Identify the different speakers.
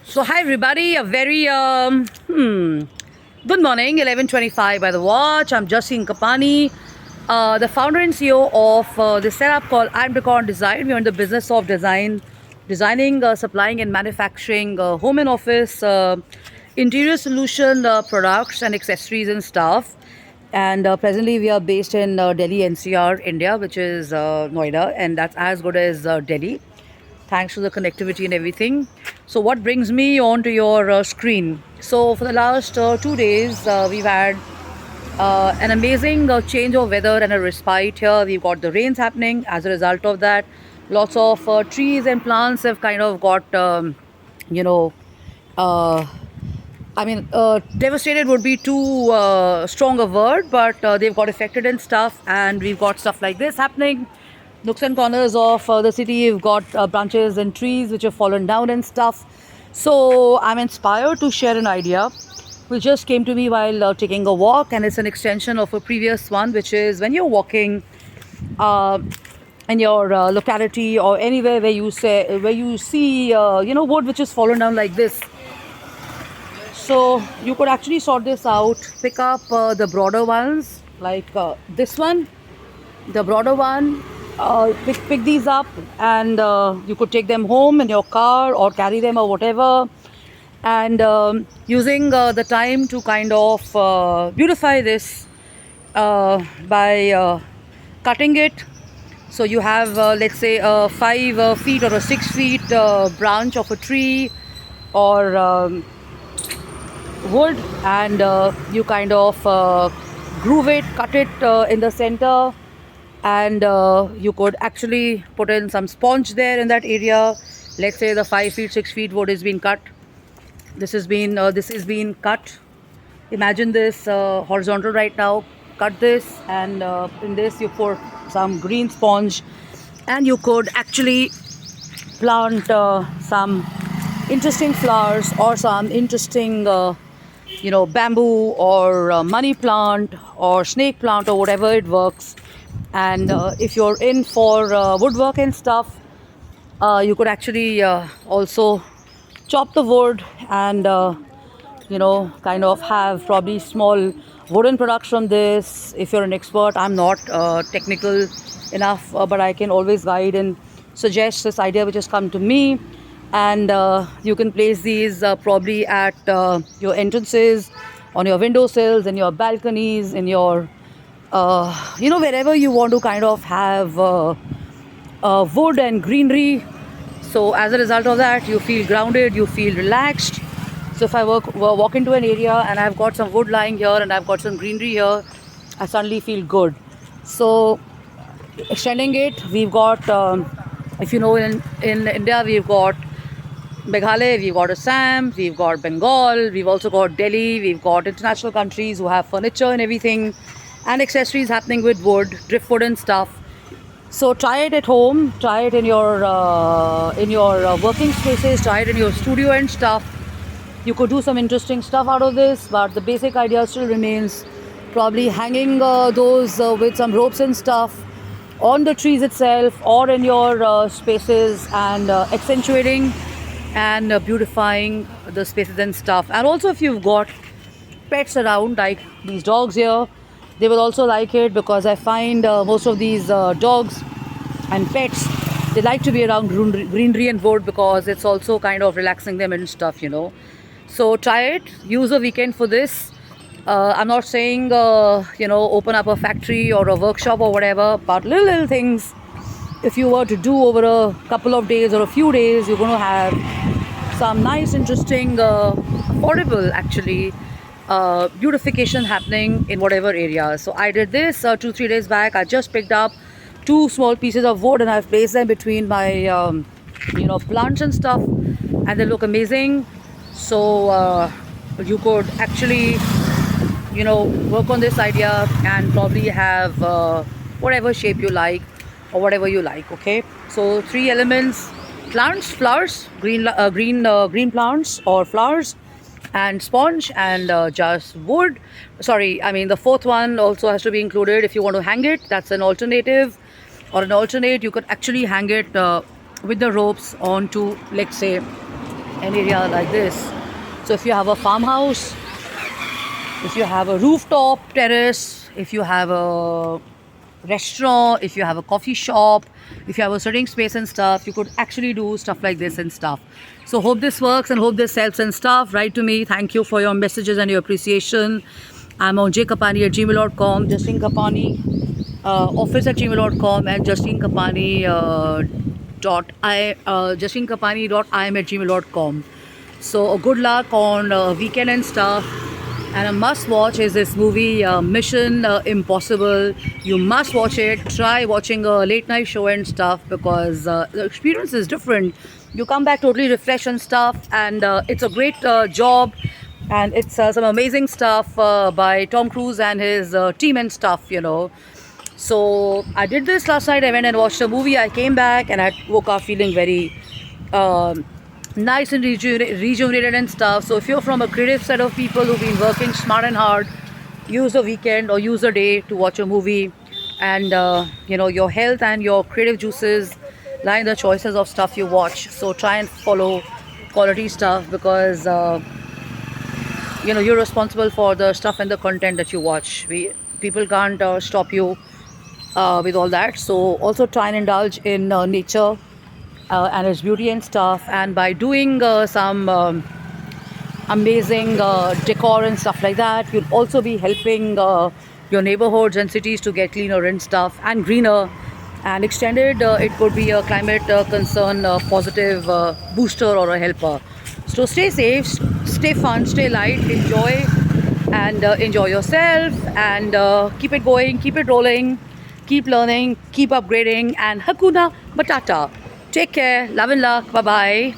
Speaker 1: So hi everybody, a very good morning, 11:25 by the watch. I'm Jaseen Kapani, the founder and CEO of this setup called I'm Decor Design. We're in the business of designing, supplying, and manufacturing home and office interior solution products and accessories and stuff. And presently, we are based in Delhi NCR, India, which is Noida, and that's as good as Delhi, thanks to the connectivity and everything. So, what brings me onto your screen? So, for the last 2 days, we've had an amazing change of weather and a respite here. We've got the rains happening. As a result of that, lots of trees and plants have kind of got, you know, uh, devastated would be too strong a word, but they've got affected and stuff, and we've got stuff like this happening. Nooks and corners of the city, you've got branches and trees which have fallen down and stuff. So I'm inspired to share an idea which just came to me while taking a walk, and it's an extension of a previous one, which is when you're walking uh, in your locality or anywhere where you see wood which is fallen down like this. So you could actually sort this out, pick up the broader ones like this one, the broader one, pick these up, and you could take them home in your car or carry them or whatever, and using the time to kind of beautify this by cutting it. So you have, let's say, a 5 feet or a 6 feet branch of a tree or wood, and you kind of groove it, cut it in the center, and you could actually put in some sponge there in that area. Let's say the 5 feet, 6 feet wood is being cut. This is being cut. Imagine this horizontal right now. Cut this, and in this you put some green sponge, and you could actually plant some interesting flowers or some interesting bamboo or money plant or snake plant or whatever it works. And if you're in for woodwork and stuff, you could actually also chop the wood and kind of have probably small wooden products from this. If you're an expert, I'm not technical enough, but I can always guide and suggest this idea which has come to me. And you can place these probably at your entrances, on your windowsills, in your balconies, in your wherever you want to kind of have wood and greenery. So as a result of that, you feel grounded, you feel relaxed. So if I walk into an area and I've got some wood lying here and I've got some greenery here, I suddenly feel good. So extending it, we've got, if you know, in India, we've got Meghalaya, we've got Assam, we've got Bengal, we've also got Delhi, we've got international countries who have furniture and everything and accessories happening with wood, driftwood and stuff. So try it at home, try it in your working spaces, try it in your studio and stuff. You could do some interesting stuff out of this, but the basic idea still remains, probably hanging those with some ropes and stuff on the trees itself or in your spaces, and accentuating and beautifying the spaces and stuff. And also, if you've got pets around, like these dogs here, they will also like it, because I find most of these dogs and pets, they like to be around greenery and wood, because it's also kind of relaxing them and stuff. So try it, use a weekend for this. I'm not saying open up a factory or a workshop or whatever, but little things, if you were to do over a couple of days or a few days, you're going to have some nice, interesting, affordable actually beautification happening in whatever area. So I did this 2-3 days back. I just picked up 2 small pieces of wood and I've placed them between my plants and stuff, and they look amazing. So you could actually work on this idea and probably have whatever shape you like or whatever you like. Okay, so 3 elements: plants, flowers, green plants or flowers, and sponge, and just wood. Sorry, I mean the fourth one also has to be included. If you want to hang it, that's an alternative, you could actually hang it with the ropes onto, let's say, an area like this. So if you have a farmhouse, if you have a rooftop terrace, if you have a restaurant, if you have a coffee shop, if you have a sitting space and stuff, you could actually do stuff like this and stuff. So hope this works and hope this helps and stuff. Write to me. Thank you for your messages and your appreciation. I'm on jkapani@gmail.com, Justine Kapani, office@gmail.com, and justinekapani.im@gmail.com. So good luck on weekend and stuff. And a must watch is this movie Mission Impossible. You must watch it. Try watching a late night show and stuff because the experience is different. You come back totally refreshed and stuff, and it's a great job, and it's some amazing stuff by Tom Cruise and his team and stuff, you know. So I did this last night. I went and watched a movie. I came back and I woke up feeling very nice and rejuvenated and stuff. So if you're from a creative set of people who've been working smart and hard, use a weekend or use a day to watch a movie, and you know, your health and your creative juices lie in the choices of stuff you watch. So try and follow quality stuff because you know, you're responsible for the stuff and the content that you watch. People can't stop you with all that. So also try and indulge in nature and its beauty and stuff, and by doing some amazing decor and stuff like that, you'll also be helping your neighborhoods and cities to get cleaner and stuff and greener and extended. It could be a climate concern positive booster or a helper. So stay safe, stay fun, stay light, enjoy, and enjoy yourself, and keep it going, keep it rolling, keep learning, keep upgrading, and Hakuna Matata. Take care. Love and luck. Bye bye.